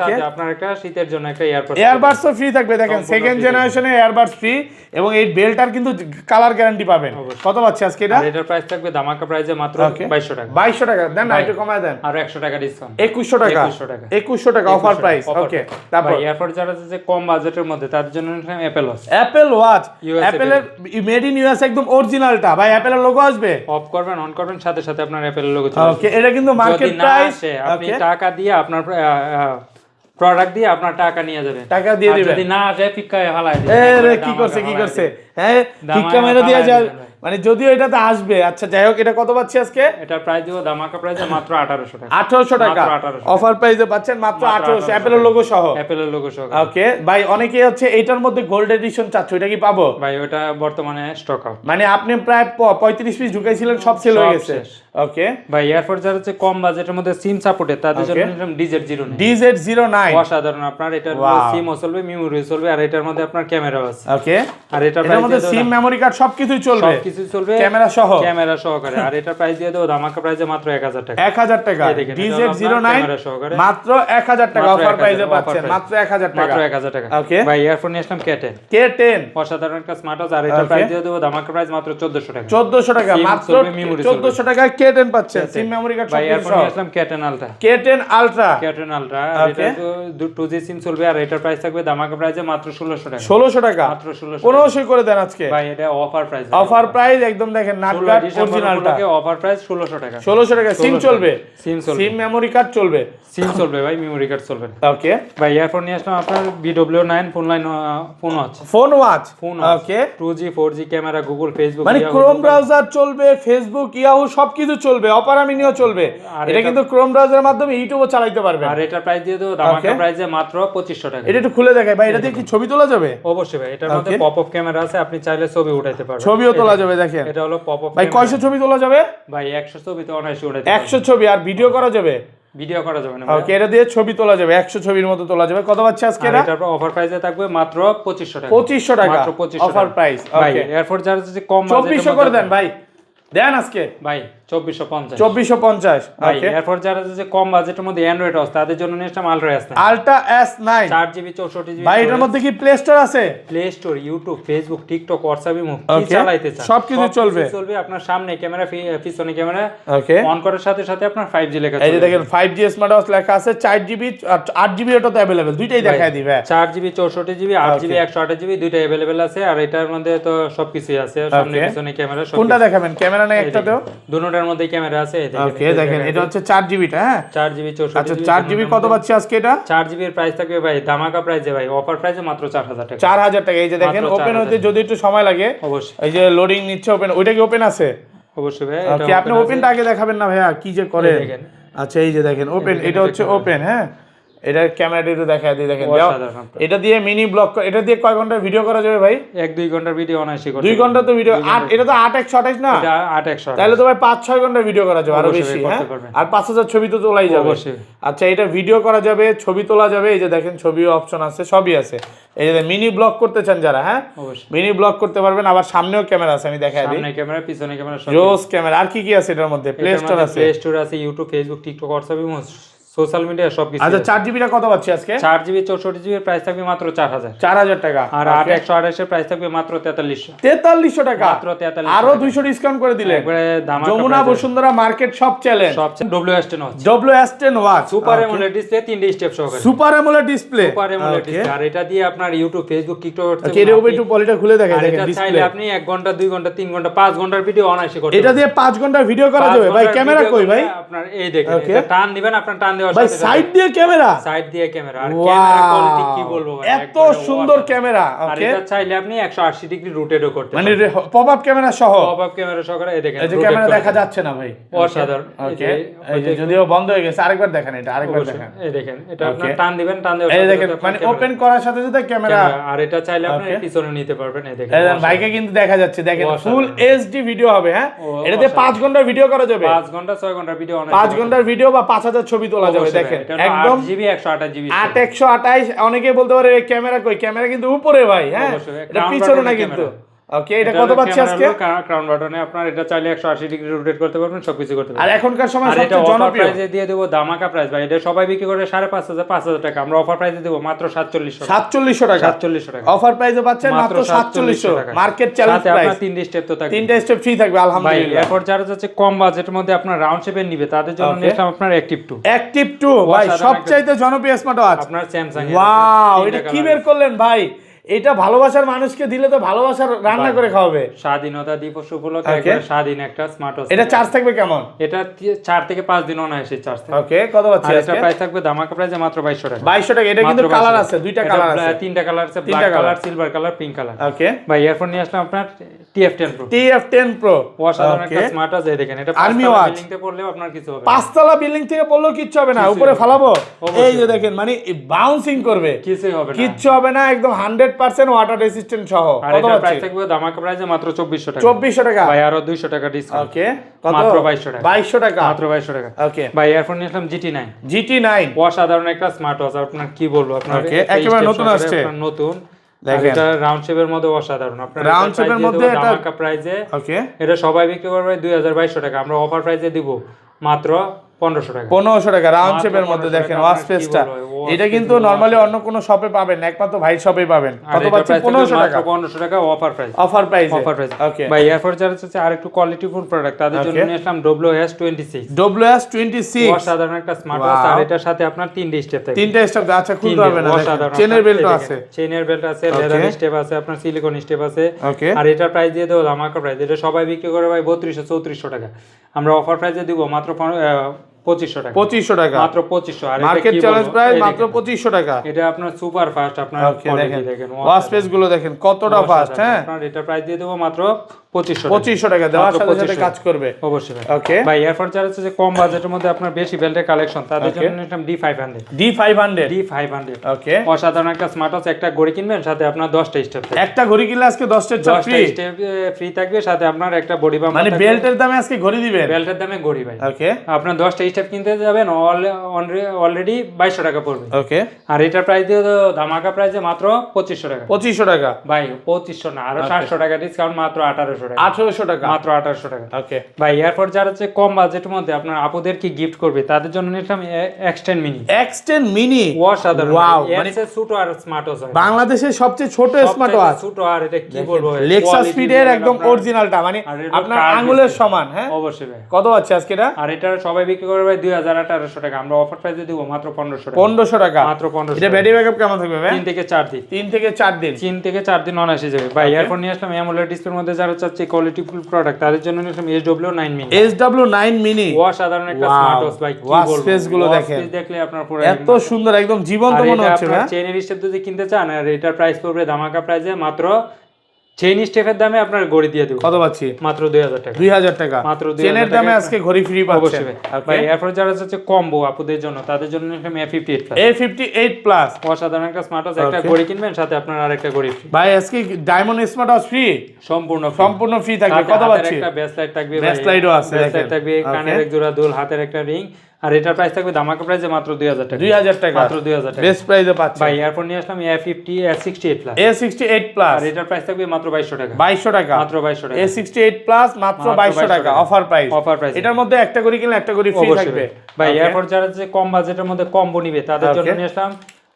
সাথে আপনার একটা শীতের জন্য একটা এয়ারবাডসও ফ্রি থাকবে দেখেন সেকেন্ড জেনারেশনের এয়ারবাডস ফ্রি এবং এই বেলটার কিন্তু কালার গ্যারান্টি পাবেন কত পাচ্ছে আজকে এটা আর এটার প্রাইস থাকবে ধামাকা প্রাইসে মাত্র 2200 টাকা 2200 টাকা দেন না একটু কমায় দেন আর 100 টাকা ডিসকাউন্ট 2100 টাকা 2100 টাকা অফার প্রাইস ওকে তারপর এরপর যারা আছে কম বাজেটের মধ্যে তাদের জন্য নিলাম অ্যাপল ওয়াচ অ্যাপলের মেড ইন ইউএস একদম অরিজিনালটা ভাই অ্যাপলের লোগো আসবে অফ করবেন অন করবেন সাথে সাথে আপনার অ্যাপলের লোগো চলে ওকে এটা কিন্তু মার্কেট প্রাইস আপনি টাকা দিয়ে আপনার প্রোডাক্ট দিয়ে আপনার টাকা নিয়ে যাবেন টাকা দিয়ে দিবেন যদি না আসে ফিক্কায় হালাই দিবেন এ কি করছে হ্যাঁ ফিক্কা মেরে দেয়া যায় মানে যদিও এটাতে আসবে আচ্ছা যাই হোক এটা কত পাচ্ছি আজকে এটা প্রাইস দিব ধামাকা প্রাইসে মাত্র 1800 টাকা 1800 টাকা অফার প্রাইসে পাচ্ছেন মাত্র 1800 অ্যাপলের লোগো সহ ওকে ভাই অনেকেই হচ্ছে এটার মধ্যে গোল্ড এডিশন চাচ্ছ এটা কি পাবো ভাই ওটা বর্তমানে স্টক আউট মানে আপনি প্রায় 35 পিস ঢুকাইছিলেন সব সেল হয়ে গেছে ওকে ভাই এরপর যারা হচ্ছে কম বাজেটের মধ্যে সিম সাপোর্টে তাদের জন্য নিলাম DZ09 অসাধারণ আপনার এটার সিম চলবে মেমোরি চলবে আর এটার মধ্যে আপনার ক্যামেরা আছে ওকে আর এটার মধ্যে সিম মেমোরি কার্ড সবকিছুই চলবে কিছু চলবে ক্যামেরা সহকারে আর এটার প্রাইস দিয়ে দেবো ধামাকা প্রাইসে মাত্র 1000 টাকা 1000 টাকা DZ09 মাত্র 1000 টাকা অফার প্রাইসে পাচ্ছেন মাত্র 1000 টাকা মাত্র 1000 টাকা ওকে ভাই ইয়ারফোন নিয়ে আসলাম K10 অসাধারণ একটা স্মার্ট ওয়াচ আর এটার প্রাইস দিয়ে দেবো ধামাকা প্রাইস মাত্র 1400 টাকা 1400 টাকা মাত্র 1400 টাকায় K10 পাচ্ছেন সিম মেমোরি কার্ড সব ভাই ইয়ারফোন নিয়ে আসলাম K10 আলট্রা আর এটা 2G সিম চলবে আর এটার প্রাইস থাকবে ধামাকা প্রাইসে মাত্র 1600 টাকা মাত্র 1500 করে দেন আজকে ভাই এটা অফার প্রাইস একদম দেখেন নাটগাট অরিজিনালটা অফার প্রাইস 1600 টাকা সিম চলবে সিম মেমোরি কার্ড চলবে ভাই মেমোরি কার্ড চলবে ওকে ভাই ইয়ারফোন নিয়ে আসলাম আপনার BW9 ফোন ওয়াচ ওকে 2G 4G camera Google Facebook মানে ক্রোম ব্রাউজার চলবে ফেসবুক ইয়াহু সবকিছু চলবে অপেরা মিনিও চলবে এটা কিন্তু ক্রোম ব্রাউজারের মাধ্যমে ইউটিউবও চালাতে পারবে আর এটার প্রাইস দিয়ে দেবো ধামাকা প্রাইসে মাত্র 2500 টাকা এটা একটু খুলে দেখাই ভাই এটা দিয়ে কি ছবি তোলা যাবে অবশ্যই ভাই এটার মধ্যে পপআপ ক্যামেরা আছে আপনি চাইলে ছবি উঠাইতে পারবেন ছবিও তোলা যাবে দেখেন এটা হলো পপআপ ভাই কয়শো ছবি তোলা যাবে ভাই 100 ছবি তো অনায়াসে উঠাইতে 100 ছবি আর ভিডিও করা যাবে না ওকে এটা দিয়ে ছবি তোলা যাবে 100 ছবির মতো তোলা যাবে কত পাচ্ছে আজকে এটা এটার অফার প্রাইসে থাকবে মাত্র 2500 টাকা 2500 টাকা মাত্র 2500 অফার প্রাইস ভাই এরপর যারা যদি কম বাজেটের 2400 করে দেন ভাই দেন আজকে ভাই 2450 ওকে এরপর যারা যে কম বাজেটের মধ্যে অ্যান্ড্রয়েড আছে তাদের জন্য নিলাম আলট্রা S9 4GB 64GB ভাই এটার মধ্যে কি প্লে স্টোর আছে play store YouTube Facebook TikTok WhatsApp imo কি চালাইতে চান সবকিছু চলবে আপনার সামনে ক্যামেরা পিছনে ক্যামেরা ওকে অন করার সাথে সাথে আপনার 5G লেখা এই যে দেখেন 5G স্মার্ট ওয়াচ লেখা আছে 4GB আর 8GB ওটা তো अवेलेबल দুইটাই দেখায় দিবে 4GB 64GB 8GB 128GB দুইটাই अवेलेबल আছে আর এটার মধ্যে তো সবকিছু আছে সামনে পিছনে ক্যামেরা সব কোনটা দেখাবেন ক্যামেরা না একটাতেও দুটোটার মধ্যে ক্যামেরা আছে ওকে দেখেন এটা হচ্ছে 4GB টা হ্যাঁ 4GB 64GB আচ্ছা 4GB কত পাচ্ছি আজকে এটা 4GB এর প্রাইস থাকবে ভাই ধামাকা প্রাইসে ভাই অফার প্রাইসে মাত্র 4000 টাকা 4000 টাকা এই যে দেখেন ওপেন হতে যদি একটু সময় লাগে অবশ্যই এই যে লোডিং নিচ্ছে ওপেন ওইটা কি ওপেন আছে অবশ্যই ভাই ওকে আপনি ওপেনটা আগে দেখাবেন না ভাইয়া কি যে করে আচ্ছা এই যে দেখেন ওপেন এটা হচ্ছে ওপেন হ্যাঁ এটা ক্যামেরাটা একটু দেখায় দিয়ে দেখেন এটা দিয়ে মিনি ব্লগ এটা দিয়ে কয় ঘন্টা ভিডিও করা যাবে ভাই 1-2 ঘন্টার ভিডিও অনায়াসে করতে 2 ঘন্টা তো ভিডিও এটা তো 8:128 না এটা 8:128 তাহলে তো ভাই 5-6 ঘন্টা ভিডিও করা যাবে আরো বেশি হ্যাঁ আর 5000 ছবি তো তোলাই যাবে অবশ্যই আচ্ছা এটা ভিডিও করা যাবে ছবি তোলা যাবে এই যে দেখেন ছবি অপশন আছে সবই আছে এই যে মিনি ব্লগ করতে চান যারা হ্যাঁ মিনি ব্লগ করতে পারবেন আবার সামনেও ক্যামেরা আছে আমি দেখাই দিই সামনে ক্যামেরা পিছনে ক্যামেরা সব জোস ক্যামেরা আর কি কি আছে এটার মধ্যে প্লে স্টোর আছে YouTube Facebook TikTok WhatsApp social media সবকিছু। আচ্ছা 4GB টা কত পাচ্ছি আজকে? 4GB 64GB এর প্রাইস থাকবে মাত্র 4000 টাকা, আর 8128 এর প্রাইস থাকবে মাত্র 4300 টাকা, মাত্র 4300 আরো 200 ডিসকাউন্ট করে দিলে একবারে ধামাকা। যমুনা বসুন্ধরা মার্কেট সব চ্যালেঞ্জ সবচেয়ে WS10 watch, WS10 watch, super AMOLED display, 3D step সহকারে, super AMOLED display, super AMOLED display. আর এটা দিয়ে আপনার ইউটিউব, ফেসবুক, টিকটক করতে এর উপরে একটু পলিটা খুলে দেখাই, দেখেন ডিসপ্লে। ডিসপ্লে আপনি 1 ঘন্টা 2 ঘন্টা 3 ঘন্টা 5 ঘন্টার ভিডিও অনায়াসে করতে এটা দিয়ে 5 ঘন্টা ভিডিও করা যাবে ভাই। ক্যামেরা কই ভাই? আপনার এই দেখেন, এটা টান দিবেন, আপনার টান দেওয়ার ভাই সাথে সাইড দিয়ে ক্যামেরা, সাইড দিয়ে ক্যামেরা। আর ক্যামেরা কোয়ালিটি কি বলবো ভাই, এত সুন্দর ক্যামেরা। আর এটা চাইলে আপনি 180 ডিগ্রি রোটেটও করতে মানে পপ আপ ক্যামেরা সহ, পপ আপ ক্যামেরা সহকারে। এই দেখেন, এই যে ক্যামেরা দেখা যাচ্ছে না ভাই, অসাধারণ। ওকে এই যে যদিও বন্ধ হয়ে গেছে, আরেকবার দেখেন, এটা আরেকবার দেখেন, এই দেখেন, এটা আপনার টান দিবেন, টান দেওয়ার এই সাথে দেখেন মানে ওপেন করার সাথে সাথে ক্যামেরা। আর এটা চাইলে আপনি পিছনে নিতে পারবেন। এই দেখেন, এই ভাইকে কিন্তু দেখা যাচ্ছে, দেখেন ফুল এইচডি ভিডিও হবে। হ্যাঁ, এটাতে 5 ঘন্টার ভিডিও করা যাবে, 5 ঘন্টা 6 ঘন্টার ভিডিও, 5 ঘন্টার ভিডিও বা 5000 ছবি তোলা যাবে। দেখেন একদম 8GB 128GB 8128। অনেকে বলতে পারে ক্যামেরা কই, ক্যামেরা কিন্তু উপরে ভাই। হ্যাঁ, এটা পিছনে না কিন্তু। ওকে, এটা কত পাচ্ছি আজকে? ক্রাউন বাটনে আপনার এটা চাইলে 180 ডিগ্রি রোটেট করতে পারবেন, সবকিছু করতে পারবেন। আর এখনকার সময় সবচেয়ে সবচেয়ে জনপ্রিয় প্রাইসে দিয়ে দেব ধামাকা প্রাইস ভাই। এটা সবাই বিক্রি করে 5500 5000 টাকা, আমরা অফার প্রাইসে দেব মাত্র 4700 টাকা। 4700 টাকা অফার প্রাইসে পাচ্ছেন মাত্র 4700 টাকা। Market challenge price. আপনার 3 স্টেপ তো থাকবে, 3টা স্টেপ ফ্রি থাকবে আলহামদুলিল্লাহ। এরপর যারা যাচ্ছে কম বাজেটের মধ্যে আপনার রাউন্ড শেপের নিবে, তাদের জন্য নিলাম আপনার অ্যাক্টিভ 2। অ্যাক্টিভ 2 ভাই সবচাইতে জনপ্রিয় স্মার্ট ওয়াচ আপনার স্যামসাং এর। ওয়াও, এটা কি বের করলেন ভাই? এটা ভালোবাসার মানুষকে দিলে তো ভালোবাসার রান্না করে খাওয়াবে। স্বাধীনতা দিবস উপলক্ষে একবার স্বাধীন একটা স্মার্ট ওয়াচ। এটা চার্জ থাকবে কেমন? এটা 4 থেকে 5 দিন অনায়াসে চার্জ থাকবে। ওকে, কত পাচ্ছি আজকে? আজকে? এটা প্রাইস থাকবে ধামাকা প্রাইসে মাত্র 2200 টাকা। 2200 টাকা। এটা কিন্তু কালার আছে, দুইটা কালার আছে, 3টা কালার আছে, black colour, silver colour, pink colour. Okay ভাই এরপর নিয়ে আসলাম আপনার TF10 Pro। TF10 Pro অসাধারণ একটা স্মার্ট ওয়াচ। এই দেখেন, এটা আর্মি 5 ওয়াচ। বিল্ডিং তে পড়লেও আপনার কিছু হবে না। 5 তলা বিল্ডিং থেকে পড়লেও কিচ্ছু হবে না, উপরে ফালাবো, এই যে দেখেন মানে বাউন্সিং করবে, কিছুই হবে না, কিচ্ছু হবে না, একদম 100% ওয়াটার রেজিস্ট্যান্ট সহ। আর কত এটা প্রাইস পাচ্ছি? থাকবে ধামাকা প্রাইসে মাত্র 2400 টাকা। 2400 টাকা ভাই আরো 200 টাকা ডিসকাউন্ট। ওকে, কত? মাত্র 2200 টাকা। 2200 টাকা, মাত্র 2200 টাকা। ওকে ভাই এরপর নিয়ে আসলাম GT9। GT9 অসাধারণ একটা স্মার্ট ওয়াচ, আপনার কি বলবো, আপনার একেবারে নতুন আসছে, নতুন। দেখেন এটা রাউন্ড শেপের মধ্যে অসাধারণ, আপনার রাউন্ড শেপের মধ্যে এটা ধামাকা প্রাইসে। ওকে, এটা সবাই বিক্রি করবে 2200 টাকা, আমরা অফার প্রাইসে দিব মাত্র 1500 টাকা। 1500 টাকা রাউন্ড শেপের মধ্যে। দেখেন ওয়াচ ফেসটা, এটা কিন্তু নরমালি অন্য কোনো শপে পাবেন না, একমাত্র ভাই শপে পাবেন। কত পাচ্ছি? 1500 টাকা। 1500 টাকা offer price, offer price, offer price. Okay ভাই এরপর যারা হচ্ছে আরেকটু কোয়ালিটিফুল প্রোডাক্ট, তাদের জন্য নিয়ে আসলাম WS26। WS26 অসাধারণ একটা স্মার্ট ওয়াচ, আর এটার সাথে আপনার 3 স্টেপ থাকে। 3টা স্টেপ, আচ্ছা খুলতে হবে না, চেনের বেল্ট আছে, চেনের বেল্ট আছে, লেদার স্টেপ আছে, আপনার সিলিকন স্টেপ আছে। ওকে, আর এটার প্রাইস দিয়ে দেবো ধামাকা প্রাইস। এটা সবাই বিক্রি করে ভাই 3200 3400 টাকা, আমরা অফার প্রাইসে দিব মাত্র 2500 টাকা। 2500 টাকা, মাত্র 2500। আর মার্কেট চ্যালেঞ্জ প্রাইস মাত্র 2500 টাকা। এটা আপনার সুপার ফাস্ট, আপনার কোয়ালিটি দেখেন, ওয়াচ পেজ গুলো দেখেন কতটা ফাস্ট। হ্যাঁ, আপনার এটা প্রাইস দিয়ে দেবো মাত্র 2500 টাকা, দেওয়ার সাথে সাথে কাজ করবে অবশ্যই। ওকে ভাই এরপর যারা হচ্ছে যে কম বাজেটের মধ্যে আপনার বেশি বেল্টের কালেকশন, তাদের জন্য নিলাম D500। D500 ওকে, অসাধারণ একটা স্মার্ট ওয়াচ। একটা ঘড়ি কিনবেন, সাথে আপনার 10টা স্টেপ থাকবে। একটা ঘড়ি কিনলে আজকে 10টা ফ্রি, স্টেপ ফ্রি থাকবে, সাথে আপনার একটা বডি বাম্প, মানে বেল্টের দামে আজকে ঘড়ি দিবেন, বেল্টের দামে ঘড়ি ভাই। ওকে, আপনার 10টা স্টেপ কিনতে যাবেন অলরেডি 2200 টাকা পড়বে। ওকে, আর এটার প্রাইস দিয়ে ধামাকা প্রাইসে মাত্র 2500 টাকা। 2500 টাকা ভাই 2500 না, আরো 700 টাকা ডিসকাউন্ট, মাত্র 1800 টাকা। 1800 টাকা, মাত্র 1800 টাকা। ওকে ভাই এরপর যারা হচ্ছে কম বাজেটের মধ্যে আপনার আপুদের কি গিফট করবে, তাদের জন্য নিলাম X10 মিনি। X10 মিনি অসাধারণ, ওয়াও, মানে ছোট আর স্মার্ট ওয়াচ, বাংলাদেশের সবচেয়ে ছোট স্মার্ট ওয়াচ, ছোট। আর এটা কি বলবো, লেক্সাস স্পিডের একদম অরিজিনালটা, মানে আপনার আঙ্গুলের সমান। হ্যাঁ অবশ্যই ভাই। কত আছে আজকে এটা? আর এটা সবাই বিক্রি করে ভাই 2800 টাকা, আমরা অফার প্রাইসে দিব মাত্র 1500 টাকা। 1500 টাকা, মাত্র 1500। এটা ব্যাটারি ব্যাকআপ কেমন থাকবে ভাই? 3 থেকে 4 দিন। 3 থেকে 4 দিন, 3 থেকে 4 দিন অনায়াসে যাবে ভাই। এরপর নিয়ে আসলাম অ্যামোলেড ডিসপ্লের মধ্যে যারা চাচ্ছে কোয়ালিটিফুল প্রোডাক্ট, তাদের জন্য নিয়ে আসলাম SW9 মিনি। SW9 মিনি অসাধারণ একটা স্মার্ট ওয়াচ ভাই, কি বলবো, স্পেস গুলো দেখেন, দেখলে আপনার পুরো এত সুন্দর, একদম জীবন্ত মনে হচ্ছে না? চেনের স্টেপ যদি কিনতে চান, আর এটার প্রাইস পড়বে ধামাকা প্রাইসে মাত্র চেইন স্টেপের দামে আপনার ঘড়ি দিয়ে দেব। কত পাচ্ছি? মাত্র 2000 টাকা। 2000 টাকা, মাত্র 2000 চেনের দামে আজকে ঘড়ি ফ্রি পাচ্ছেন। ভাই এরপর যারা হচ্ছে কম্বো আপুদের জন্য, তাদের জন্য নিলাম A58 প্লাস। A58 প্লাস অসাধারণ একটা স্মার্ট ওয়াচ, একটা ঘড়ি কিনবেন, সাথে আপনার আরেকটা ঘড়ি ফ্রি। ভাই আজকে ডায়মন্ড স্মার্ট ওয়াচ ফ্রি, সম্পূর্ণ ফ্রি থাকবে। কত পাচ্ছি? একটা ব্যাস লাইট থাকবে, ব্যাস লাইটও আছে, ব্যাস লাইট থাকবে, কানের এক জোড়া দুল, হাতের একটা রিং, আর এটার প্রাইস থাকবে ধামাকা প্রাইসে মাত্র 2000 টাকা 2000 টাকা মাত্র 2000 টাকা বেস্ট প্রাইসে পাচ্ছেন ভাই এরপর নিয়ে আসলাম A50 A68 plus A68 plus আর এটার প্রাইস থাকবে মাত্র 2200 টাকা 2200 টাকা মাত্র 2200 টাকা A68 প্লাস মাত্র 2200 টাকা অফার প্রাইস এটার মধ্যে একটা করে কিনলে একটা করে ফ্রি থাকবে ভাই এরপর যারা যে কম বাজেটের মধ্যে কম্বো নিবে তাদের জন্য নিয়ে আসলাম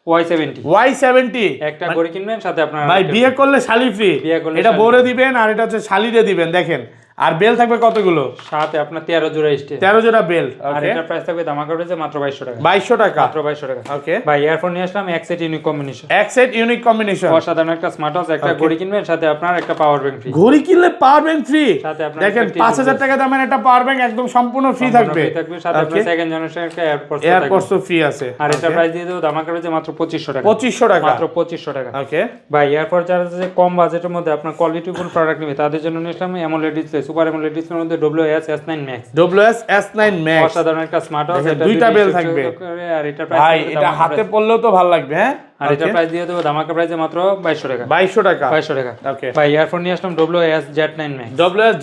Y70 একটা গড়ি কিনবেন সাথে আপনার ভাই বিয়ে করলে শালি ফ্রি এটা বড়ে দিবেন আর এটা হচ্ছে শালিরে দিবেন দেখেন আর বেল থাকবে কতগুলো সাথে আপনার 13 জোড়া স্টে 13 জোড়া বেল আর এটার প্রাইস থাকবে ধামাকা প্রাইসে মাত্র 2200 টাকা 2200 টাকা মাত্র 2200 টাকা ওকে ভাই এয়ারফোন নিয়ে আসলাম এক সেট ইউনিক কম্বিনেশন অসাধারণ একটা স্মার্ট ওয়াচ একটা ঘড়ি কিনবেন সাথে আপনার একটা পাওয়ার ব্যাংক ফ্রি ঘড়ি কিনলে পাওয়ার ব্যাংক ফ্রি সাথে আপনার দেখেন 5000 টাকা দামের একটা পাওয়ার ব্যাংক একদম সম্পূর্ণ ফ্রি থাকবে সাথে আপনার সেকেন্ড জেনারেশন একটা এয়ারপডস ফ্রি আছে আর এটার প্রাইস দিয়ে দেব ধামাকা প্রাইসে মাত্র 2500 টাকা 2500 টাকা মাত্র 2500 টাকা ওকে ভাই এয়ারপড যারা যে কম বাজেটের মধ্যে আপনার কোয়ালিটিফুল প্রোডাক্ট নেবে তাদের জন্য নিয়ে আসলাম AMOLED ডিসপ্লে সুপার AMOLED ডিসপ্লের মধ্যে WS S9 Max অসাধারণ একটা স্মার্ট ওয়াচ এটা দুইটা বেল থাকবে আর এটা প্রাইস ভাই এটা হাতে পড়লেও তো ভালো লাগবে হ্যাঁ আর এটা প্রাইস দিয়ে দেব ধামাকা প্রাইসে মাত্র 2200 টাকা 2200 টাকা 2200 টাকা ওকে ভাই ইয়ারফোন নিয়ে আসলাম WS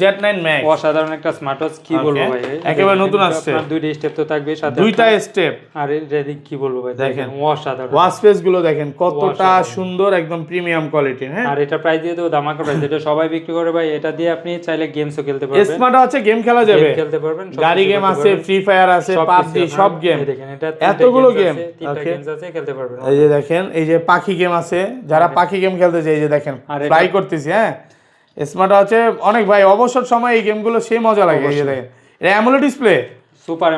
Z9 Max অসাধারণ একটা স্মার্ট ওয়াচ কি বলবো ভাই একেবারে নতুন আসছে আপনার দুইটা স্টেপ তো থাকবে সাথে দুইটা স্টেপ আর এটা কি বলবো ভাই দেখেন অসাধারণ ওয়াচ স্পেস গুলো দেখেন কতটা সুন্দর একদম প্রিমিয়াম কোয়ালিটি হ্যাঁ আর এটা প্রাইস দিয়ে দেব ধামাকা প্রাইস এটা সবাই বিক্রি করে ভাই এটা দিয়ে আপনি চাইলে গেমসও খেলতে পারবেন স্মার্ট আছে গেম খেলা যাবে খেলতে পারবেন গাড়ি গেম আছে ফ্রি ফায়ার আছে পাবজি সব গেম দেখেন এটা এতগুলো গেম তিনটা গেমস আছে খেলতে পারবেন এই যে দেখেন এই যে পাখি গেম আছে যারা পাখি গেম খেলতে চায় এই যে দেখেন ফ্লাই করতেছি হ্যাঁ স্মার্ট আছে অনেক ভাই অবসর সময় এই গেমগুলো সেই মজা লাগে এই যে দেখেন এটা AMOLED display super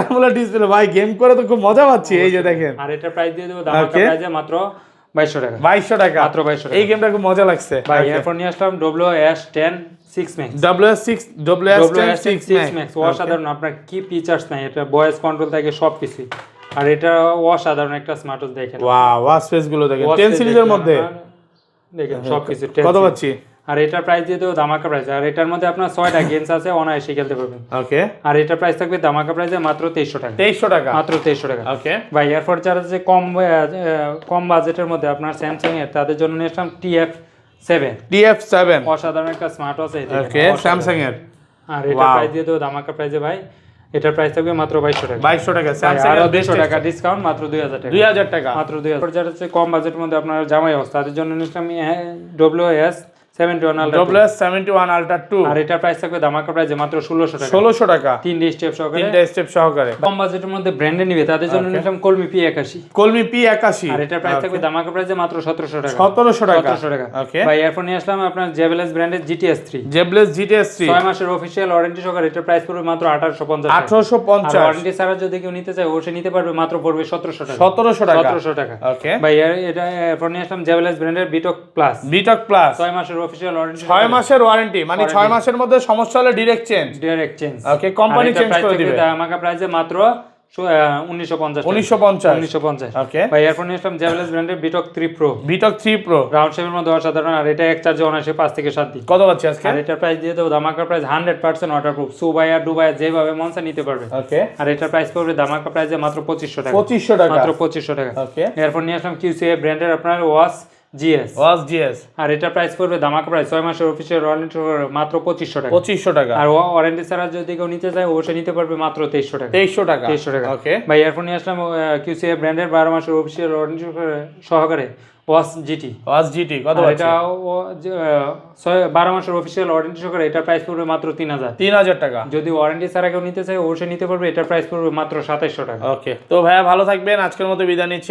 AMOLED display ভাই গেম করে তো খুব মজা পাচ্ছি এই যে দেখেন আর এটা প্রাইস দিয়ে দেব ধামাকা প্রাইসে মাত্র 2200 টাকা 2200 টাকা মাত্র 2200 টাকা এই গেমটা খুব মজা লাগছে ভাই এরপর নিয়ে আসলাম WS10 6 Max WS6 Max অসাধারণ আপনার কি ফিচারস নাই এটা ভয়েস কন্ট্রোল থাকে সবকিছু আর এটা অসাধারণ একটা স্মার্ট ওয়াচ দেখেন ওয়াও ওয়াচ স্পেস গুলো দেখেন 10 সিরিজের মধ্যে দেখেন সবকিছু কত পাচ্ছি আর এটার প্রাইস দিয়ে দেব ধামাকা প্রাইস আর এটার মধ্যে আপনার 6টা গেমস আছে অনায়াসে খেলতে পারবেন ওকে আর এটার প্রাইস থাকবে ধামাকা প্রাইসে মাত্র 2300 টাকা 2300 টাকা মাত্র 2300 টাকা ওকে ভাই এরপর যারা যে কম বাজেটের মধ্যে আপনার স্যামসাং এর তাদের জন্য নিয়ে আসলাম TF7 অসাধারণ একটা স্মার্ট ওয়াচ ওকে স্যামসাং এর আর এটার প্রাইস দিয়ে দেব ধামাকা প্রাইসে ভাই এটার প্রাইস থাকবে মাত্র 2200 টাকা 2200 টাকা স্যামসাং এর 200 টাকা ডিসকাউন্ট মাত্র 2000 টাকা 2000 টাকা মাত্র 2000 যারা হচ্ছে কম বাজেটের মধ্যে আপনার জামাই অবস্থা তাদের জন্য নিলাম WS71 Ultra 2 আর এটার প্রাইস থাকবে ধামাকা প্রাইসে মাত্র 1600 টাকা তিনটে স্টেপ সহকারে কম বাজেটের মধ্যে ব্র্যান্ডে নিবে তাদের জন্য নিলাম কলমি P81 আর এটার প্রাইস থাকবে ধামাকা প্রাইসে মাত্র 1700 টাকা ওকে ভাই এরপর নিয়ে আসলাম আপনার জেবেলস ব্র্যান্ডের GTS 3 6 মাসের অফিশিয়াল ওয়ারেন্টি সহকারে এটার প্রাইস পড়বে মাত্র 1850 আর ওয়ারেন্টি ছাড়া যদি কেউ নিতে চায় সে নিতে পারবে মাত্র পড়বে 1700 টাকা ওকে ভাই এটা এরপর নিয়ে আসলাম জেবেলস ব্র্যান্ডের বিটক প্লাস 6 মাসের অফিশিয়াল ওয়ারেন্টি 6 মাসের ওয়ারেন্টি মানে 6 মাসের মধ্যে সমস্যা হলে direct change okay company change করে দিবে ধামাকা প্রাইসে মাত্র 1950 ওকে ভাই এরপর নিয়ে আসলাম জেবেলস ব্র্যান্ডের বিটক 3 প্রো রাউন্ড শেপের মধ্যে অসাধারণ আর এটা এক চার্জে অনায়াসে 5 থেকে 7 দিন কত পাচ্ছি আজকে আর এটার প্রাইস দিয়ে দেব ধামাকা প্রাইস 100% ওয়াটারপ্রুফ সুবাইয়া ডুবাইয়া যেভাবে মন চায় নিতে পারবে ওকে আর এটার প্রাইস পড়বে ধামাকা প্রাইসে মাত্র 2500 টাকা মাত্র 2500 টাকা ওকে এরপর নিয়ে আসলাম QCA ব্র্যান্ডের আপনার ওয়াচ GS আর এটা প্রাইস পড়বে ধামাকা প্রাইস 6 মাসের অফিশিয়াল ওয়ারেন্টি মাত্র 2500 টাকা আর ওয়ারেন্টি ছাড়া যদি কেউ নিতে চায় সে নিতে পারবে মাত্র 2300 টাকা ওকে ভাই এরপর নিয়ে আসলাম QCA ব্র্যান্ডের 12 মাসের অফিশিয়াল ওয়ারেন্টি সহকারে ওয়াচ GT কত এটা 12 মাসের অফিশিয়াল ওয়ারেন্টি সহকারে এটা প্রাইস পড়বে মাত্র 3000 টাকা যদি ওয়ারেন্টি ছাড়া কেউ নিতে চায় সে নিতে পারবে এটা প্রাইস পড়বে মাত্র 2700 টাকা ওকে তো ভাইয়া ভালো থাকবেন আজকের মতো বিদায় নিচ্ছি